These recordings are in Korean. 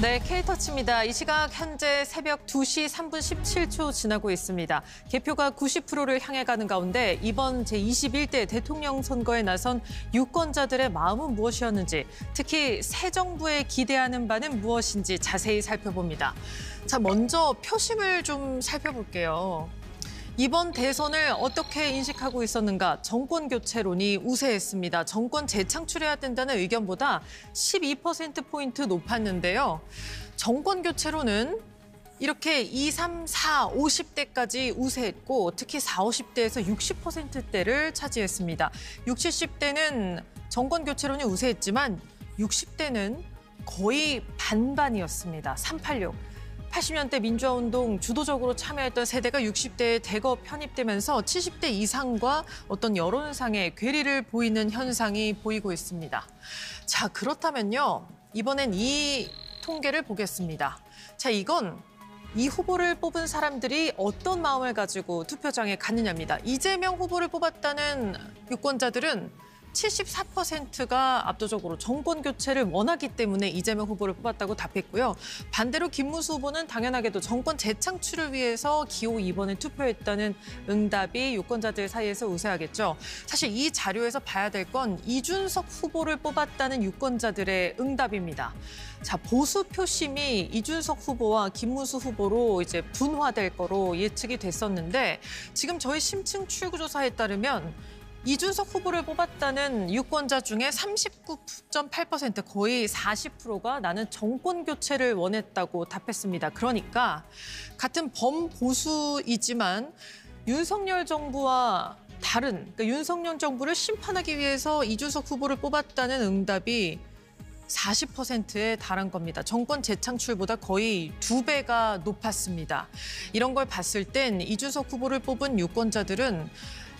네, K터치입니다. 이 시각 현재 새벽 2시 3분 17초 지나고 있습니다. 개표가 90%를 향해 가는 가운데 이번 제21대 대통령 선거에 나선 유권자들의 마음은 무엇이었는지, 특히 새 정부에 기대하는 바는 무엇인지 자세히 살펴봅니다. 자, 먼저 표심을 좀 살펴볼게요. 이번 대선을 어떻게 인식하고 있었는가? 정권 교체론이 우세했습니다. 정권 재창출해야 된다는 의견보다 12%포인트 높았는데요. 정권 교체론은 이렇게 2, 3, 4, 50대까지 우세했고 특히 4, 50대에서 60%대를 차지했습니다. 60, 70대는 정권 교체론이 우세했지만 60대는 거의 반반이었습니다. 386. 80년대 민주화운동 주도적으로 참여했던 세대가 60대에 대거 편입되면서 70대 이상과 어떤 여론상의 괴리를 보이는 현상이 보이고 있습니다. 자, 그렇다면요. 이번엔 이 통계를 보겠습니다. 자, 이건 이 후보를 뽑은 사람들이 어떤 마음을 가지고 투표장에 갔느냐입니다. 이재명 후보를 뽑았다는 유권자들은 74%가 압도적으로 정권 교체를 원하기 때문에 이재명 후보를 뽑았다고 답했고요. 반대로 김문수 후보는 당연하게도 정권 재창출을 위해서 기호 2번을 투표했다는 응답이 유권자들 사이에서 우세하겠죠. 사실 이 자료에서 봐야 될 건 이준석 후보를 뽑았다는 유권자들의 응답입니다. 자, 보수 표심이 이준석 후보와 김문수 후보로 이제 분화될 거로 예측이 됐었는데 지금 저희 심층 출구조사에 따르면 이준석 후보를 뽑았다는 유권자 중에 39.8%, 거의 40%가 나는 정권 교체를 원했다고 답했습니다. 그러니까 같은 범보수이지만 윤석열 정부와 다른, 그러니까 윤석열 정부를 심판하기 위해서 이준석 후보를 뽑았다는 응답이 40%에 달한 겁니다. 정권 재창출보다 거의 2배가 높았습니다. 이런 걸 봤을 땐 이준석 후보를 뽑은 유권자들은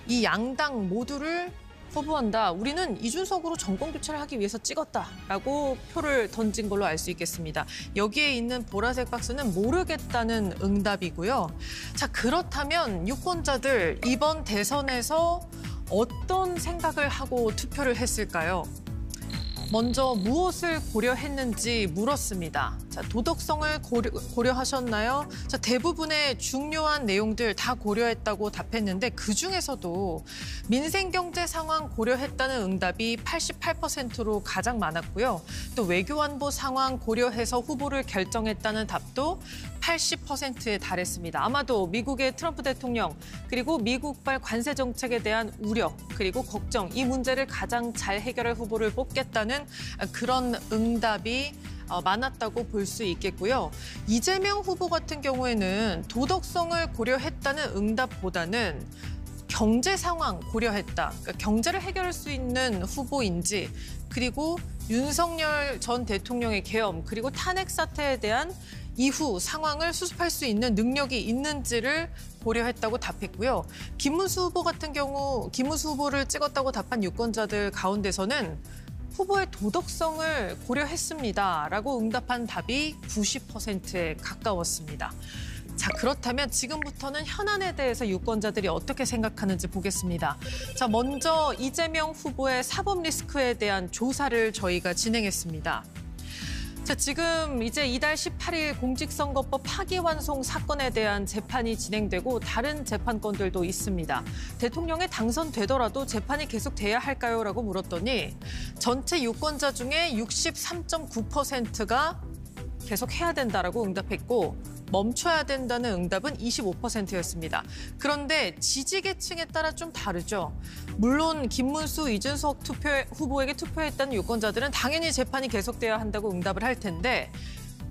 이 양당 모두를 거부한다. 우리는 이준석으로 정권 교체를 하기 위해서 찍었다라고 표를 던진 걸로 알 수 있겠습니다. 여기에 있는 보라색 박스는 모르겠다는 응답이고요. 자, 그렇다면 유권자들 이번 대선에서 어떤 생각을 하고 투표를 했을까요? 먼저 무엇을 고려했는지 물었습니다. 자, 도덕성을 고려하셨나요? 자, 대부분의 중요한 내용들 다 고려했다고 답했는데 그중에서도 민생 경제 상황 고려했다는 응답이 88%로 가장 많았고요. 또 외교 안보 상황 고려해서 후보를 결정했다는 답도 80%에 달했습니다. 아마도 미국의 트럼프 대통령 그리고 미국발 관세 정책에 대한 우려 그리고 걱정, 이 문제를 가장 잘 해결할 후보를 뽑겠다는 그런 응답이 많았다고 볼 수 있겠고요. 이재명 후보 같은 경우에는 도덕성을 고려했다는 응답보다는 경제 상황 고려했다. 그러니까 경제를 해결할 수 있는 후보인지 그리고 윤석열 전 대통령의 계엄 그리고 탄핵 사태에 대한 이후 상황을 수습할 수 있는 능력이 있는지를 고려했다고 답했고요. 김문수 후보 같은 경우 김문수 후보를 찍었다고 답한 유권자들 가운데서는 후보의 도덕성을 고려했습니다라고 응답한 답이 90%에 가까웠습니다. 자, 그렇다면 지금부터는 현안에 대해서 유권자들이 어떻게 생각하는지 보겠습니다. 자, 먼저 이재명 후보의 사법 리스크에 대한 조사를 저희가 진행했습니다. 자, 지금 이제 이달 18일 공직선거법 파기환송 사건에 대한 재판이 진행되고 다른 재판건들도 있습니다. 대통령에 당선되더라도 재판이 계속돼야 할까요? 라고 물었더니 전체 유권자 중에 63.9%가 계속해야 된다라고 응답했고 멈춰야 된다는 응답은 25%였습니다. 그런데 지지 계층에 따라 좀 다르죠. 물론 김문수, 이준석 후보에게 투표했다는 유권자들은 당연히 재판이 계속돼야 한다고 응답을 할 텐데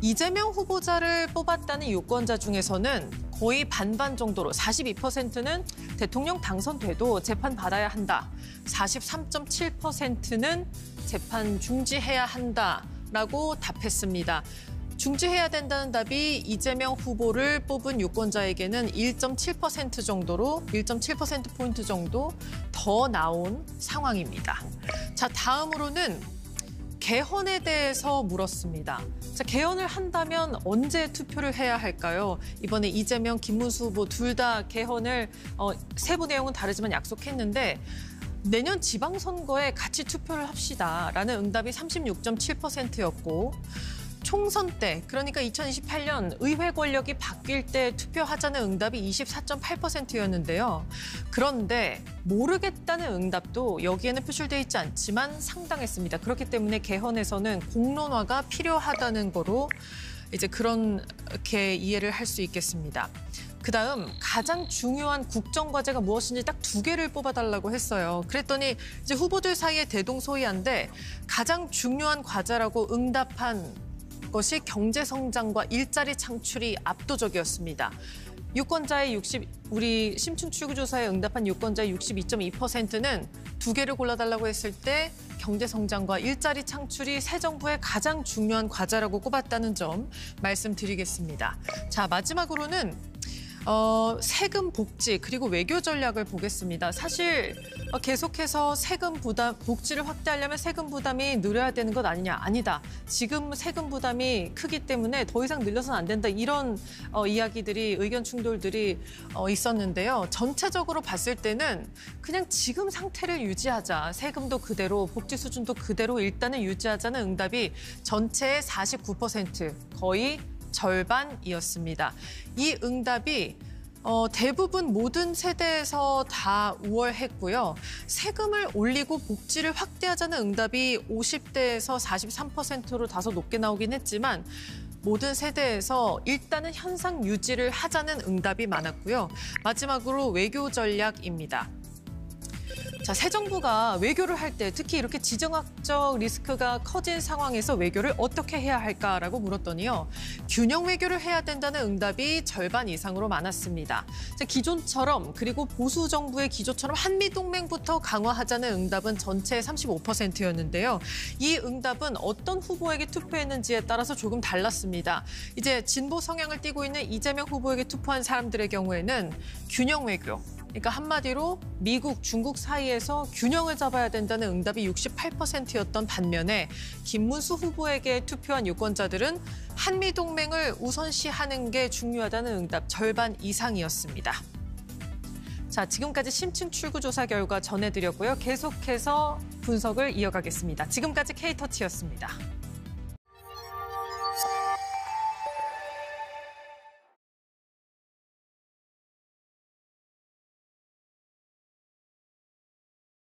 이재명 후보자를 뽑았다는 유권자 중에서는 거의 반반 정도로 42%는 대통령 당선돼도 재판 받아야 한다. 43.7%는 재판 중지해야 한다라고 답했습니다. 중지해야 된다는 답이 이재명 후보를 뽑은 유권자에게는 1.7% 정도로 1.7%포인트 정도 더 나온 상황입니다. 자, 다음으로는 개헌에 대해서 물었습니다. 자, 개헌을 한다면 언제 투표를 해야 할까요? 이번에 이재명, 김문수 후보 둘 다 개헌을 세부 내용은 다르지만 약속했는데 내년 지방선거에 같이 투표를 합시다라는 응답이 36.7%였고 총선 때, 그러니까 2028년 의회 권력이 바뀔 때 투표하자는 응답이 24.8%였는데요. 그런데 모르겠다는 응답도 여기에는 표출돼 있지 않지만 상당했습니다. 그렇기 때문에 개헌에서는 공론화가 필요하다는 거로 이제 그렇게 이해를 할 수 있겠습니다. 그다음 가장 중요한 국정 과제가 무엇인지 딱 2개를 뽑아달라고 했어요. 그랬더니 이제 후보들 사이에 대동소이한데 가장 중요한 과제라고 응답한 것이 경제 성장과 일자리 창출이 압도적이었습니다. 우리 심층 출구조사에 응답한 유권자의 62.2%는 2개를 골라달라고 했을 때 경제 성장과 일자리 창출이 새 정부의 가장 중요한 과제라고 꼽았다는 점 말씀드리겠습니다. 자, 마지막으로는 세금 복지 그리고 외교 전략을 보겠습니다. 사실 계속해서 세금 부담, 복지를 확대하려면 세금 부담이 늘어야 되는 것 아니냐? 아니다. 지금 세금 부담이 크기 때문에 더 이상 늘려서는 안 된다. 이런 이야기들이, 의견 충돌들이 있었는데요. 전체적으로 봤을 때는 그냥 지금 상태를 유지하자. 세금도 그대로, 복지 수준도 그대로 일단은 유지하자는 응답이 전체의 49%, 거의 절반이었습니다. 이 응답이 대부분 모든 세대에서 다 우월했고요. 세금을 올리고 복지를 확대하자는 응답이 50대에서 43%로 다소 높게 나오긴 했지만 모든 세대에서 일단은 현상 유지를 하자는 응답이 많았고요. 마지막으로 외교 전략입니다. 자, 새 정부가 외교를 할 때 특히 이렇게 지정학적 리스크가 커진 상황에서 외교를 어떻게 해야 할까라고 물었더니요. 균형 외교를 해야 된다는 응답이 절반 이상으로 많았습니다. 자, 기존처럼 그리고 보수 정부의 기조처럼 한미동맹부터 강화하자는 응답은 전체의 35%였는데요. 이 응답은 어떤 후보에게 투표했는지에 따라서 조금 달랐습니다. 이제 진보 성향을 띠고 있는 이재명 후보에게 투표한 사람들의 경우에는 균형 외교, 그러니까 한마디로 미국, 중국 사이에서 균형을 잡아야 된다는 응답이 68%였던 반면에 김문수 후보에게 투표한 유권자들은 한미동맹을 우선시하는 게 중요하다는 응답 절반 이상이었습니다. 자, 지금까지 심층 출구조사 결과 전해드렸고요. 계속해서 분석을 이어가겠습니다. 지금까지 K터치였습니다.